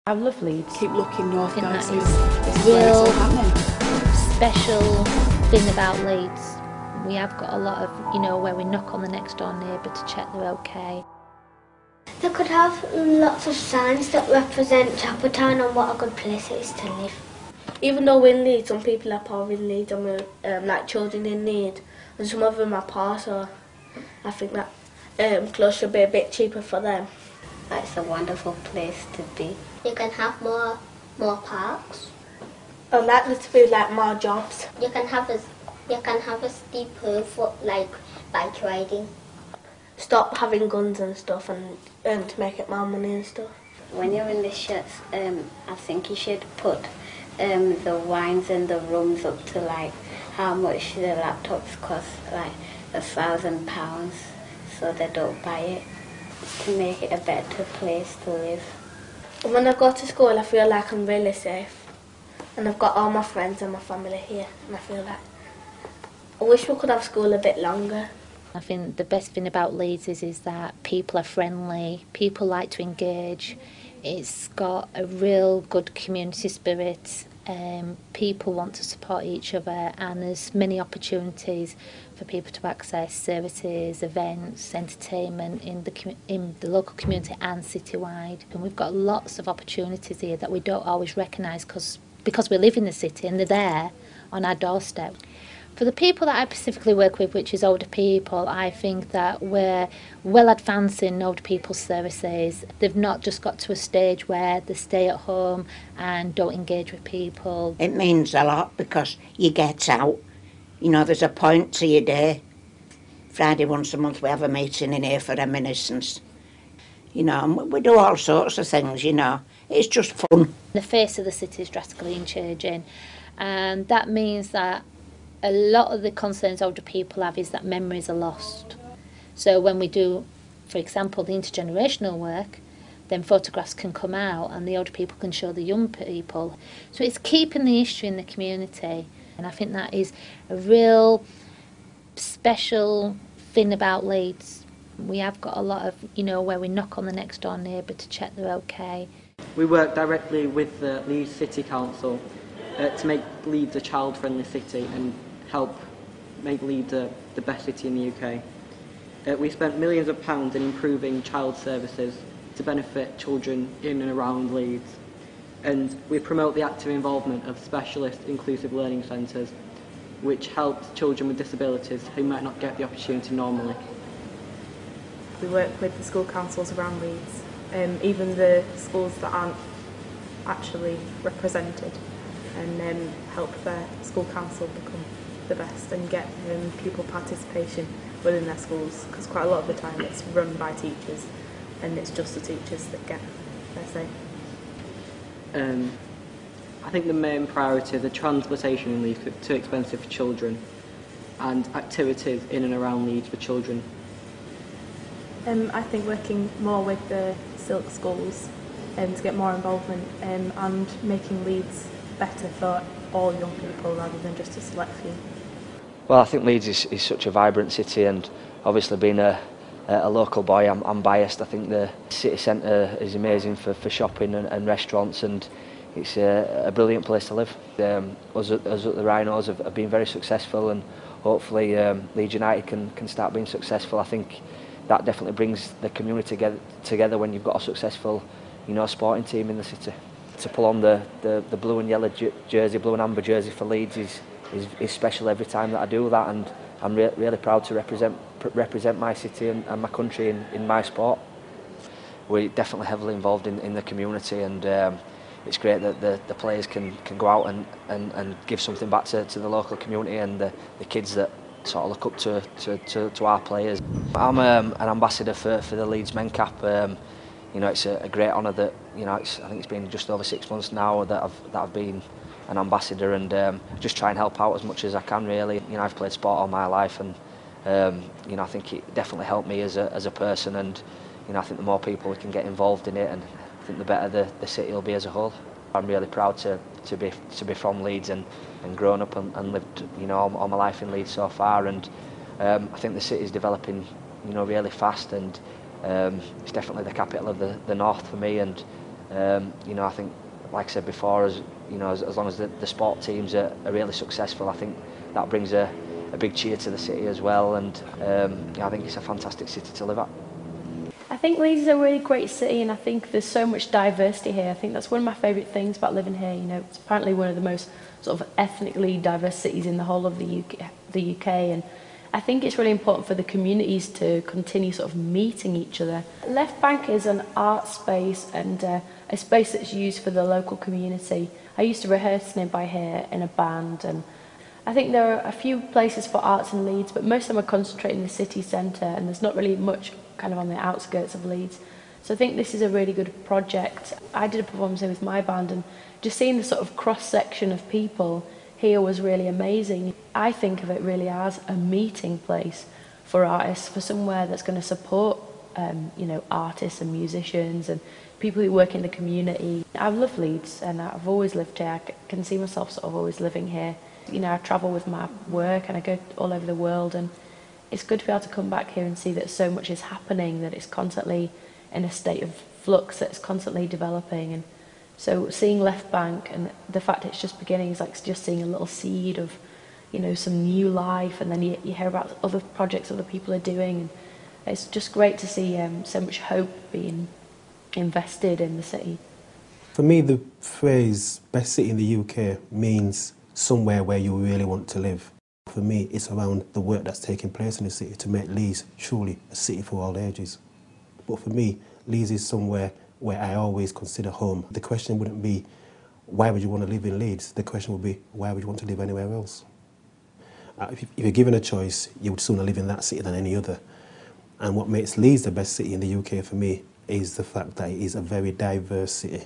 I love Leeds. Keep looking north, I think guys. that is This is where it's all real happening. special thing about Leeds. We have got a lot of, where we knock on the next door neighbour to check they're okay. They could have lots of signs that represent Chapeltown and what a good place it is to live. Even though we're in Leeds, some people are poor in Leeds and we're like children in need, and some of them are poor, so I think that clothes should be a bit cheaper for them. It's a wonderful place to be. You can have more parks. I'd like there to be like more jobs. You can have a steeper for like bike riding. Stop having guns and stuff and to make it more money and stuff. When you're in the shirts, I think you should put the wines and the rums up to like how much the laptops cost, like £1,000, so they don't buy it, to make it a better place to live. When I go to school, I feel like I'm really safe, and I've got all my friends and my family here, and I feel like I wish we could have school a bit longer. I think the best thing about Leeds is that people are friendly, people like to engage, it's got a real good community spirit, people want to support each other, and there's many opportunities for people to access services, events, entertainment in the local community and citywide. And we've got lots of opportunities here that we don't always recognise because we live in the city and they're there on our doorstep. For the people that I specifically work with, which is older people, I think that we're well advanced in older people's services. They've not just got to a stage where they stay at home and don't engage with people. It means a lot because you get out. There's a point to your day. Friday once a month we have a meeting in here for reminiscence. And we do all sorts of things, It's just fun. The face of the city is drastically changing, and that means that a lot of the concerns older people have is that memories are lost. So when we do, for example, the intergenerational work, then photographs can come out and the older people can show the young people. So it's keeping the history in the community, and I think that is a real special thing about Leeds. We have got a lot of, where we knock on the next door neighbour to check they're okay. We work directly with the Leeds City Council to make Leeds a child-friendly city and help make Leeds the best city in the UK. We spent millions of pounds in improving child services to benefit children in and around Leeds, and we promote the active involvement of specialist inclusive learning centres, which helps children with disabilities who might not get the opportunity normally. We work with the school councils around Leeds, even the schools that aren't actually represented, and help their school council become the best and get pupil participation within their schools, because quite a lot of the time it's run by teachers and it's just the teachers that get their say. I think the main priority is the transportation in Leeds too expensive for children, and activities in and around Leeds for children. I think working more with the Silk schools to get more involvement and making Leeds better for all young people rather than just a select few. Well, I think Leeds is such a vibrant city, and obviously being a local boy, I'm biased. I think the city centre is amazing for shopping and restaurants, and it's a brilliant place to live. Us at the Rhinos have been very successful, and hopefully Leeds United can start being successful. I think that definitely brings the community together when you've got a successful, sporting team in the city. To pull on the blue and yellow jersey, blue and amber jersey for Leeds is special every time that I do that, and I'm really proud to represent my city and my country in my sport. We're definitely heavily involved in the community, and it's great that the players can go out and give something back to the local community and the kids that sort of look up to our players. I'm an ambassador for the Leeds Men Cap. It's a great honour that I think it's been just over 6 months now that I've been an ambassador, and just try and help out as much as I can. Really, I've played sport all my life, and I think it definitely helped me as a person, and I think the more people we can get involved in it, and I think the better the city will be as a whole. I'm really proud to be from Leeds and grown up and lived all my life in Leeds so far, and I think the city is developing really fast, and it's definitely the capital of the north for me, and You know, I think, like I said before, as long as the sport teams are really successful, I think that brings a big cheer to the city as well, and I think it's a fantastic city to live at. I think Leeds is a really great city, and I think there's so much diversity here. I think that's one of my favourite things about living here. You know, it's apparently one of the most sort of ethnically diverse cities in the whole of the UK, and I think it's really important for the communities to continue sort of meeting each other. Left Bank is an art space and a space that's used for the local community. I used to rehearse nearby here in a band, and I think there are a few places for arts in Leeds, but most of them are concentrated in the city centre, and there's not really much kind of on the outskirts of Leeds. So I think this is a really good project. I did a performance here with my band, and just seeing the sort of cross-section of people here was really amazing. I think of it really as a meeting place for artists, for somewhere that's going to support you know, artists and musicians and people who work in the community. I love Leeds, and I've always lived here. I can see myself sort of always living here. You know, I travel with my work and I go all over the world, and it's good to be able to come back here and see that so much is happening, that it's constantly in a state of flux, that it's constantly developing. And so seeing Left Bank and the fact it's just beginning is like just seeing a little seed of, you know, some new life, and then you hear about other projects other people are doing, and it's just great to see so much hope being invested in the city. For me, the phrase best city in the UK means somewhere where you really want to live. For me, it's around the work that's taking place in the city to make Leeds truly a city for all ages. But for me, Leeds is somewhere where I always consider home. The question wouldn't be, why would you want to live in Leeds? The question would be, why would you want to live anywhere else? If you're given a choice, you would sooner live in that city than any other. And what makes Leeds the best city in the UK for me is the fact that it is a very diverse city.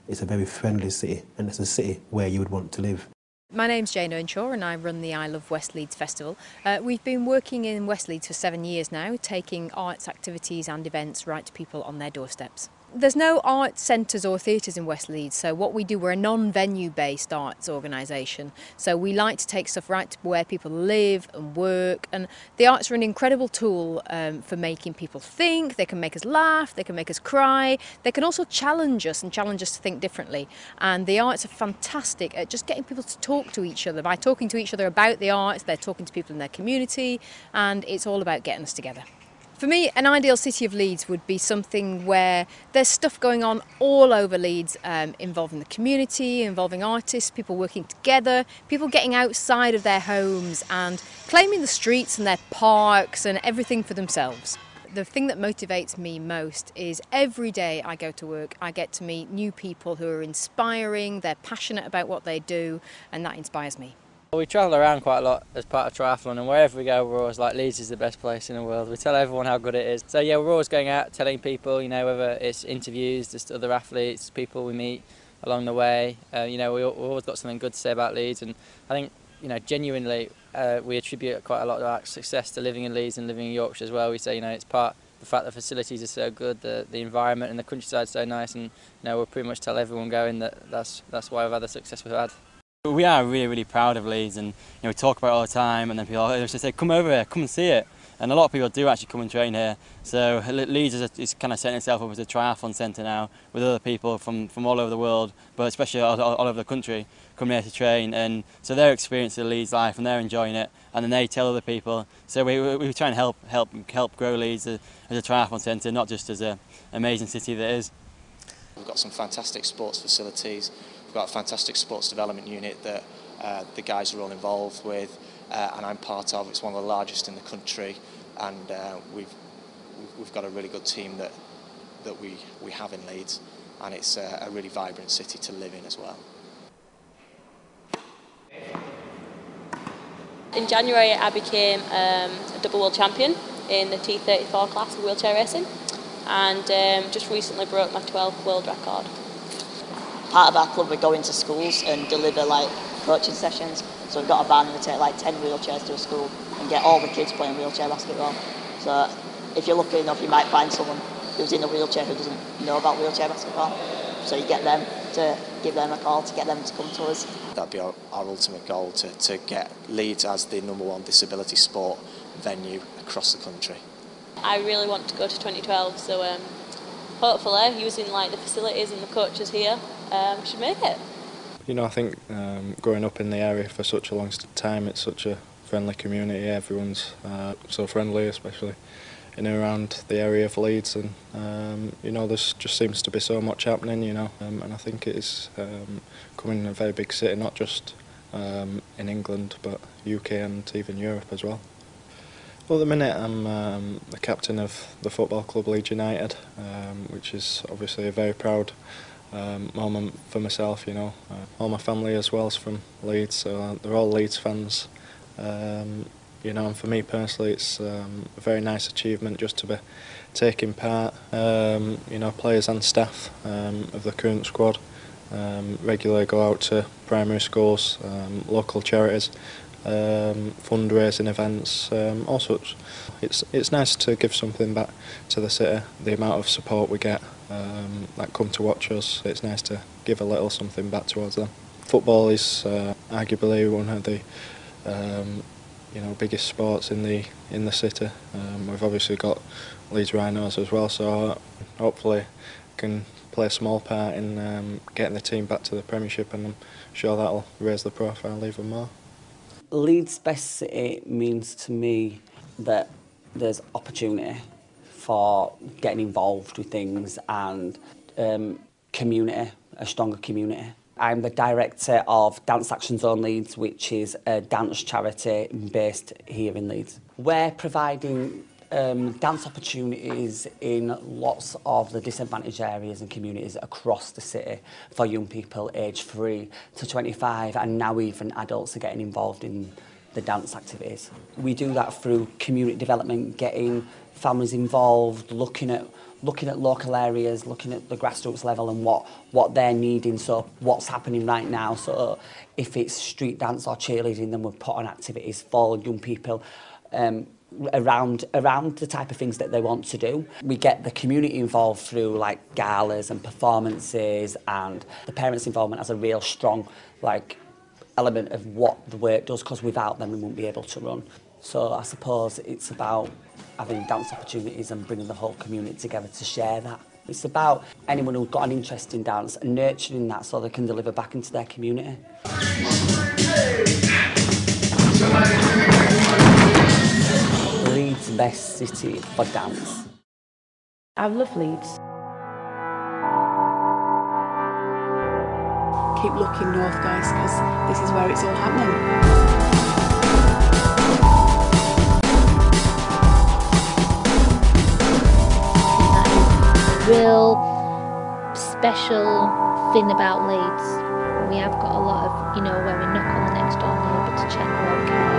It's a very friendly city, and it's a city where you would want to live. My name's Jane Earnshaw, and I run the I Love West Leeds Festival. We've been working in West Leeds for 7 years now, taking arts activities and events right to people on their doorsteps. There's no art centres or theatres in West Leeds, so what we do, we're a non-venue based arts organisation. So we like to take stuff right to where people live and work, and the arts are an incredible tool for making people think. They can make us laugh, they can make us cry, they can also challenge us and challenge us to think differently. And the arts are fantastic at just getting people to talk to each other. By talking to each other about the arts, they're talking to people in their community, and it's all about getting us together. For me, an ideal city of Leeds would be something where there's stuff going on all over Leeds, involving the community, involving artists, people working together, people getting outside of their homes and claiming the streets and their parks and everything for themselves. The thing that motivates me most is every day I go to work, I get to meet new people who are inspiring, they're passionate about what they do, and that inspires me. We travel around quite a lot as part of triathlon, and wherever we go we're always like, Leeds is the best place in the world. We tell everyone how good it is. So yeah, we're always going out telling people, you know, whether it's interviews, just other athletes, people we meet along the way. You know, we've always got something good to say about Leeds, and I think, you know, genuinely we attribute quite a lot of our success to living in Leeds and living in Yorkshire as well. We say, you know, it's part of the fact the facilities are so good, the environment and the countryside is so nice, and you know, we'll pretty much tell everyone going that's why we've had the success we've had. We are really, really proud of Leeds, and you know, we talk about it all the time, and then people just say, come over here, come and see it. And a lot of people do actually come and train here. So Leeds is kind of setting itself up as a triathlon centre now, with other people from all over the world, but especially all over the country, coming here to train. And so they're experiencing Leeds life and they're enjoying it, and then they tell other people. So we try and help grow Leeds as a triathlon centre, not just as an amazing city that it is. We've got some fantastic sports facilities. We've got a fantastic sports development unit that the guys are all involved with, and I'm part of. It's one of the largest in the country, and we've got a really good team that we have in Leeds, and it's a really vibrant city to live in as well. In January I became a double world champion in the T34 class of wheelchair racing, and just recently broke my 12th world record. Part of our club, we go into schools and deliver like coaching sessions. So we've got a van and we take like 10 wheelchairs to a school and get all the kids playing wheelchair basketball. So if you're lucky enough, you might find someone who's in a wheelchair who doesn't know about wheelchair basketball. So you get them to give them a call, to get them to come to us. That'd be our ultimate goal, to get Leeds as the #1 disability sport venue across the country. I really want to go to 2012, so hopefully, using like the facilities and the coaches here, we should make it. You know, I think growing up in the area for such a long time, it's such a friendly community. Everyone's so friendly, especially in and around the area of Leeds, and you know, there just seems to be so much happening. You know, and I think it is becoming a very big city, not just in England, but UK and even Europe as well. Well, at the minute I'm the captain of the football club Leeds United, which is obviously a very proud moment for myself. You know, all my family as well is from Leeds, so they're all Leeds fans. You know, and for me personally, it's a very nice achievement just to be taking part. You know, players and staff of the current squad regularly go out to primary schools, local charities, fundraising events, all sorts. It's nice to give something back to the city. The amount of support we get that come to watch us, it's nice to give a little something back towards them. Football is arguably one of the you know, biggest sports in the city. We've obviously got Leeds Rhinos as well, so hopefully can play a small part in getting the team back to the Premiership, and I'm sure that'll raise the profile even more. Leeds Best City means to me that there's opportunity for getting involved with things and community, a stronger community. I'm the director of Dance Action Zone Leeds, which is a dance charity based here in Leeds. We're providing dance opportunities in lots of the disadvantaged areas and communities across the city for young people aged 3 to 25, and now even adults are getting involved in the dance activities. We do that through community development, getting families involved, looking at local areas, looking at the grassroots level and what they're needing, so what's happening right now. So if it's street dance or cheerleading, then we'll put on activities for young people around the type of things that they want to do. We get the community involved through like galas and performances, and the parents' involvement has a real strong element of what the work does, because without them we wouldn't be able to run. So I suppose it's about having dance opportunities and bringing the whole community together to share that. It's about anyone who's got an interest in dance and nurturing that so they can deliver back into their community. Leeds Best City for dance. I love Leeds. Keep looking north, guys, because this is where it's all happening. Real special thing about Leeds. We have got a lot of, you know, where we knock on the next door neighbour to check what